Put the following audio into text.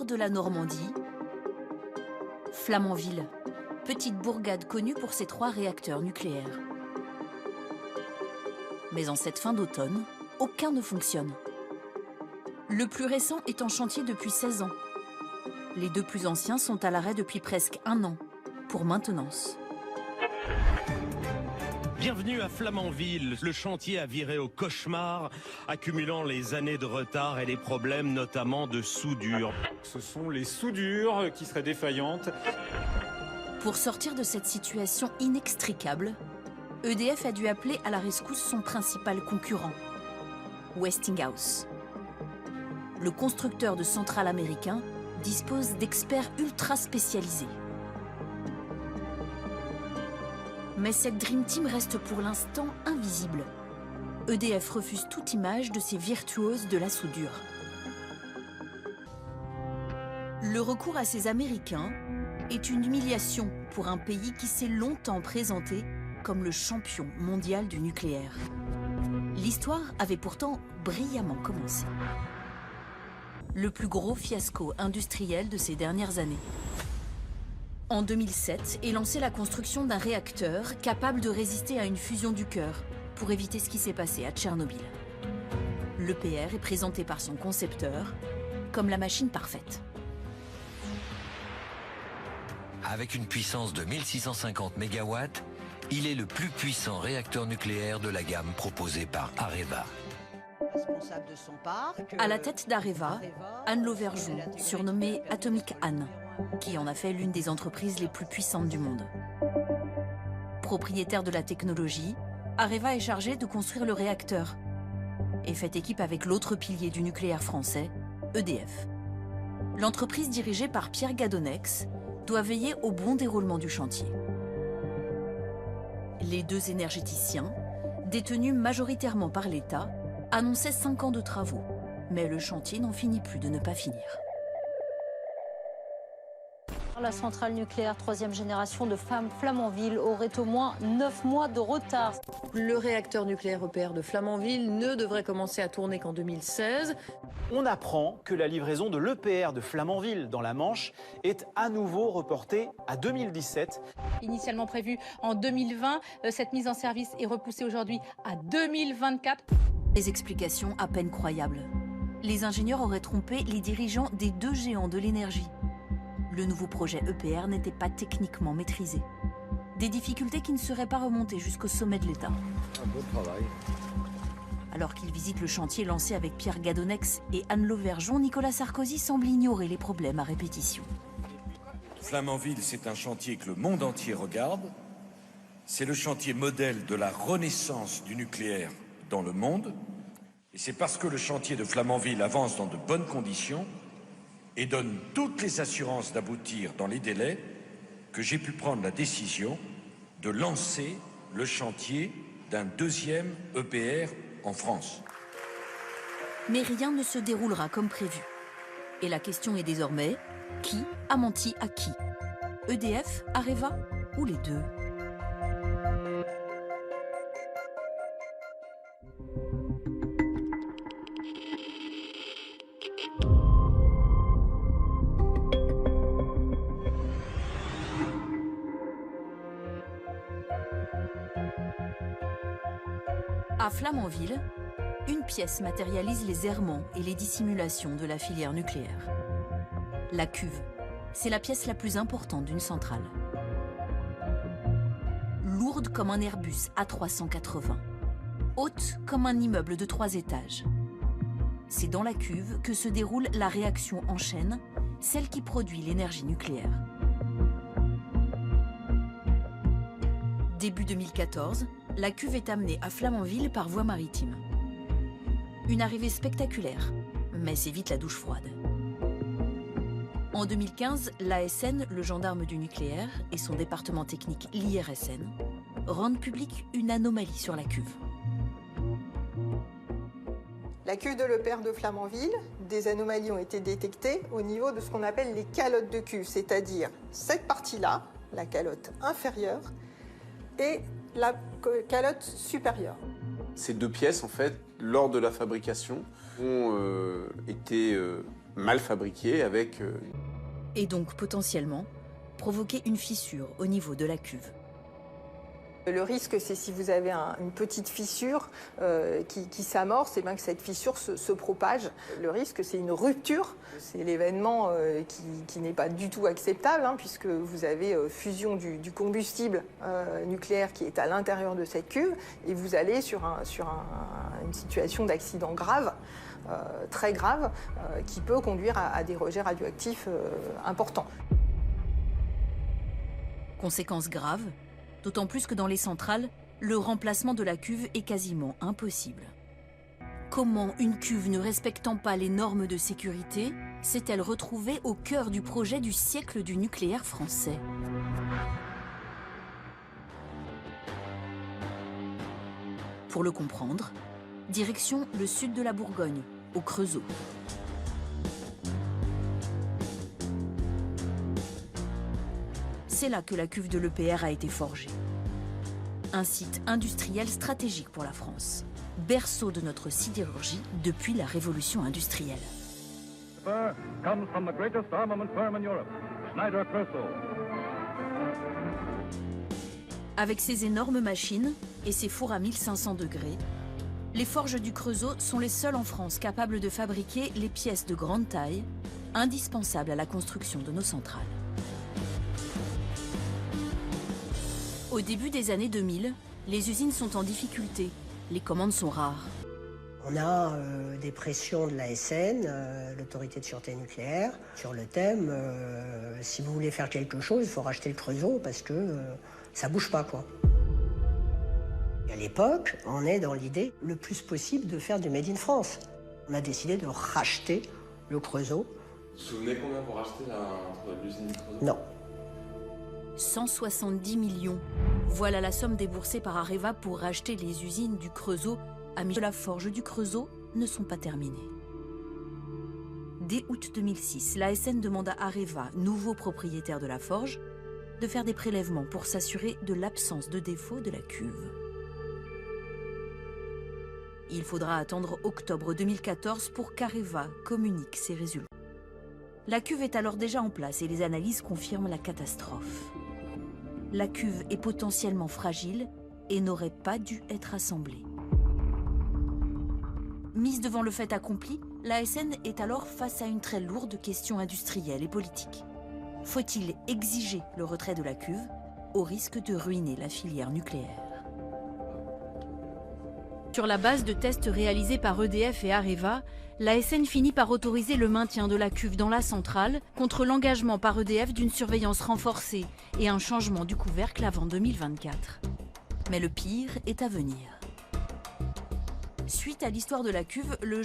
de la Normandie, Flamanville, petite bourgade connue pour ses 3 réacteurs nucléaires. Mais en cette fin d'automne, aucun ne fonctionne. Le plus récent est en chantier depuis 16 ans. Les 2 plus anciens sont à l'arrêt depuis presque 1 an, pour maintenance. Bienvenue à Flamanville. Le chantier a viré au cauchemar, accumulant les années de retard et les problèmes notamment de soudure. Ce sont les soudures qui seraient défaillantes. Pour sortir de cette situation inextricable, EDF a dû appeler à la rescousse son principal concurrent, Westinghouse. Le constructeur de centrales américain dispose d'experts ultra spécialisés. Mais cette Dream Team reste pour l'instant invisible. EDF refuse toute image de ces virtuoses de la soudure. Le recours à ces Américains est une humiliation pour un pays qui s'est longtemps présenté comme le champion mondial du nucléaire. L'histoire avait pourtant brillamment commencé. Le plus gros fiasco industriel de ces dernières années. En 2007 est lancée la construction d'un réacteur capable de résister à une fusion du cœur pour éviter ce qui s'est passé à Tchernobyl. L'EPR est présenté par son concepteur comme la machine parfaite. Avec une puissance de 1650 MW, il est le plus puissant réacteur nucléaire de la gamme proposée par Areva. Responsable de son parc, À la tête d'Areva, Anne Lauvergeon, surnommée Atomic Anne, qui en a fait l'une des entreprises les plus puissantes du monde. Propriétaire de la technologie, Areva est chargée de construire le réacteur et fait équipe avec l'autre pilier du nucléaire français, EDF. L'entreprise dirigée par Pierre Gadonex doit veiller au bon déroulement du chantier. Les 2 énergéticiens, détenus majoritairement par l'État, annonçaient 5 ans de travaux, mais le chantier n'en finit plus de ne pas finir. La centrale nucléaire 3e génération de Flamanville aurait au moins 9 mois de retard. Le réacteur nucléaire EPR de Flamanville ne devrait commencer à tourner qu'en 2016. On apprend que la livraison de l'EPR de Flamanville dans la Manche est à nouveau reportée à 2017. Initialement prévue en 2020, cette mise en service est repoussée aujourd'hui à 2024. Les explications à peine croyables. Les ingénieurs auraient trompé les dirigeants des 2 géants de l'énergie. Le nouveau projet EPR n'était pas techniquement maîtrisé. Des difficultés qui ne seraient pas remontées jusqu'au sommet de l'État. Un bon travail. Alors qu'il visite le chantier lancé avec Pierre Gadonex et Anne Lauvergeon, Nicolas Sarkozy semble ignorer les problèmes à répétition. Flamanville, c'est un chantier que le monde entier regarde. C'est le chantier modèle de la renaissance du nucléaire dans le monde. Et c'est parce que le chantier de Flamanville avance dans de bonnes conditions et donne toutes les assurances d'aboutir dans les délais que j'ai pu prendre la décision de lancer le chantier d'un 2e EPR en France. Mais rien ne se déroulera comme prévu. Et la question est désormais, qui a menti à qui? EDF, Areva ou les 2? À Flamanville, une pièce matérialise les errements et les dissimulations de la filière nucléaire. La cuve, c'est la pièce la plus importante d'une centrale. Lourde comme un Airbus A380, haute comme un immeuble de 3 étages. C'est dans la cuve que se déroule la réaction en chaîne, celle qui produit l'énergie nucléaire. Début 2014, la cuve est amenée à Flamanville par voie maritime. Une arrivée spectaculaire, mais c'est vite la douche froide. En 2015, l'ASN, le gendarme du nucléaire, et son département technique, l'IRSN, rendent public une anomalie sur la cuve. La cuve de l'EPR de Flamanville, des anomalies ont été détectées au niveau de ce qu'on appelle les calottes de cuve, c'est-à-dire cette partie-là, la calotte inférieure, et la calotte supérieure. Ces 2 pièces, en fait, lors de la fabrication, ont été mal fabriquée avec... Et donc potentiellement provoquer une fissure au niveau de la cuve. Le risque, c'est si vous avez une petite fissure qui s'amorce, et bien que cette fissure se propage. Le risque, c'est une rupture. C'est l'événement qui n'est pas du tout acceptable, hein, puisque vous avez fusion du combustible nucléaire qui est à l'intérieur de cette cuve, et vous allez sur une situation d'accident grave, très grave, qui peut conduire à des rejets radioactifs importants. Conséquences graves, d'autant plus que dans les centrales, le remplacement de la cuve est quasiment impossible. Comment une cuve ne respectant pas les normes de sécurité s'est-elle retrouvée au cœur du projet du siècle du nucléaire français? Pour le comprendre, direction le sud de la Bourgogne, au Creusot. C'est là que la cuve de l'EPR a été forgée. Un site industriel stratégique pour la France, berceau de notre sidérurgie depuis la révolution industrielle. Avec ses énormes machines et ses fours à 1500 degrés, les forges du Creusot sont les seules en France capables de fabriquer les pièces de grande taille, indispensables à la construction de nos centrales. Au début des années 2000, les usines sont en difficulté. Les commandes sont rares. On a des pressions de l'ASN, l'autorité de sûreté nucléaire, sur le thème si vous voulez faire quelque chose, il faut racheter le Creusot parce que ça bouge pas, quoi. Et à l'époque, on est dans l'idée le plus possible de faire du Made in France. On a décidé de racheter le Creusot. Vous vous souvenez combien pour racheter l'usine du Creusot? Non. 170 millions. Voilà la somme déboursée par Areva pour racheter les usines du Creusot. Amis de la forge du Creusot ne sont pas terminées. Dès août 2006, l'ASN demande à Areva, nouveau propriétaire de la forge, de faire des prélèvements pour s'assurer de l'absence de défaut de la cuve. Il faudra attendre octobre 2014 pour qu'Areva communique ses résultats. La cuve est alors déjà en place et les analyses confirment la catastrophe. La cuve est potentiellement fragile et n'aurait pas dû être assemblée. Mise devant le fait accompli, l'ASN est alors face à une très lourde question industrielle et politique. Faut-il exiger le retrait de la cuve au risque de ruiner la filière nucléaire? Sur la base de tests réalisés par EDF et Areva, l'ASN finit par autoriser le maintien de la cuve dans la centrale contre l'engagement par EDF d'une surveillance renforcée et un changement du couvercle avant 2024. Mais le pire est à venir. Suite à l'histoire de la cuve, le